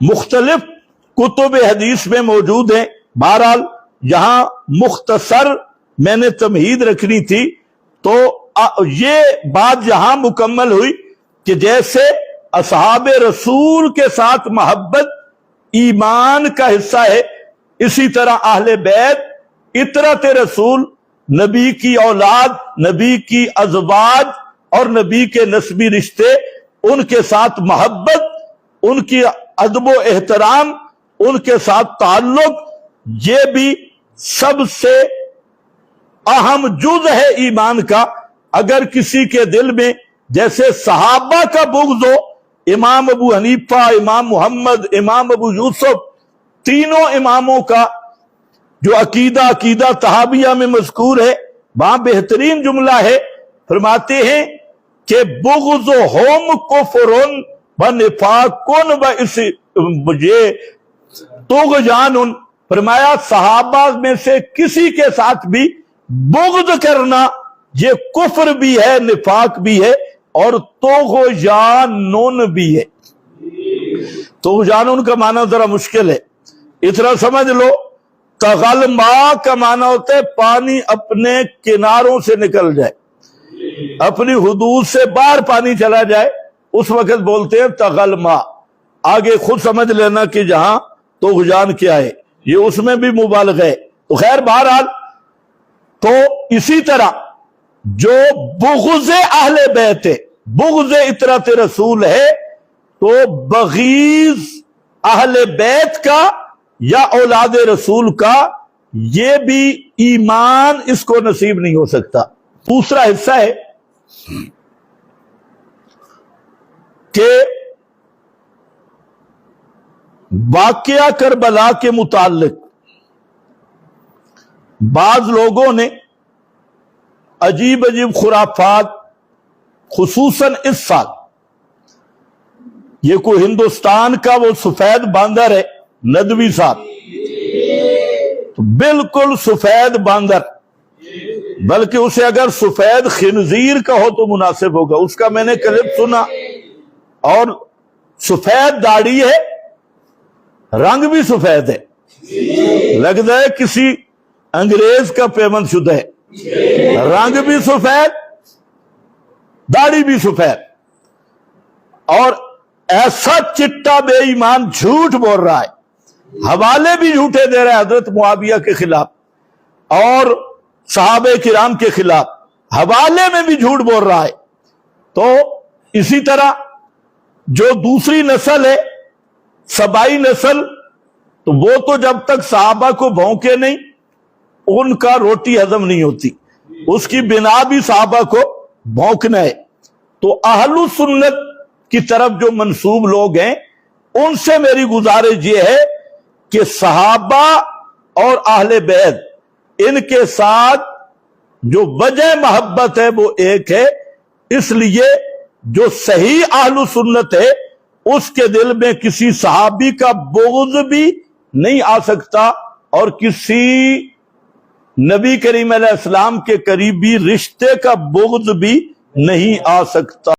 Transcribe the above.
مختلف کتب حدیث میں موجود ہیں. بہرحال یہاں مختصر میں نے تمہید رکھنی تھی تو یہ بات یہاں مکمل ہوئی کہ جیسے اصحاب رسول کے ساتھ محبت ایمان کا حصہ ہے، اسی طرح اہل بیت اطرت رسول، نبی کی اولاد، نبی کی ازواج اور نبی کے نسبی رشتے، ان کے ساتھ محبت، ان کی ادب و احترام، ان کے ساتھ تعلق، یہ بھی سب سے اہم جز ہے ایمان کا. اگر کسی کے دل میں جیسے صحابہ کا بغض ہو، امام ابو حنیفہ، امام محمد، امام ابو یوسف، تینوں اماموں کا جو عقیدہ طحاویہ میں مذکور ہے، وہاں بہترین جملہ ہے، فرماتے ہیں کہ بغضہم کفر و نفاق و طغیان. فرمایا فرمایا صحابہ میں سے کسی کے ساتھ بھی بغض کرنا یہ کفر بھی ہے، نفاق بھی ہے اور طغیان بھی ہے. طغیان کا معنی ذرا مشکل ہے، اتنا سمجھ لو. تغلما کا معنی ہوتا ہے پانی اپنے کناروں سے نکل جائے، اپنی حدود سے باہر پانی چلا جائے، اس وقت بولتے ہیں تغلما. آگے خود سمجھ لینا کہ جہاں طغیان کیا ہے، یہ اس میں بھی مبالغہ ہے. تو خیر بہرحال تو اسی طرح جو بغض اہل بیت ہے، بغض اطرت رسول ہے، تو بغیض اہل بیت کا یا اولاد رسول کا یہ بھی ایمان اس کو نصیب نہیں ہو سکتا. دوسرا حصہ ہے کہ واقعہ کربلا کے متعلق بعض لوگوں نے عجیب خرافات، خصوصاً اس سال یہ کوئی ہندوستان کا وہ سفید باندر ہے ندوی صاحب، تو بالکل سفید باندر، بلکہ اسے اگر سفید خنزیر کا ہو تو مناسب ہوگا. اس کا میں نے کلپ سنا، اور سفید داڑھی ہے، رنگ بھی سفید ہے، لگتا ہے کسی انگریز کا پیمند شدہ ہے. رنگ بھی سفید، داڑھی بھی سفید، اور ایسا چٹا بے ایمان جھوٹ بول رہا ہے، حوالے بھی جھوٹے دے رہا ہے حضرت معاویہ کے خلاف اور صحابہ کرام کے خلاف، حوالے میں بھی جھوٹ بول رہا ہے. تو اسی طرح جو دوسری نسل ہے سبائی نسل، تو وہ تو جب تک صحابہ کو بھونکے نہیں ان کا روٹی ہضم نہیں ہوتی، اس کی بنا بھی صحابہ کو بھونکنا ہے. تو اہل سنت کی طرف جو منسوب لوگ ہیں ان سے میری گزارش یہ ہے کہ صحابہ اور اہل بیت ان کے ساتھ جو وجہ محبت ہے وہ ایک ہے. اس لیے جو صحیح اہل سنت ہے اس کے دل میں کسی صحابی کا بغض بھی نہیں آ سکتا اور کسی نبی کریم علیہ السلام کے قریبی رشتے کا بغض بھی نہیں آ سکتا.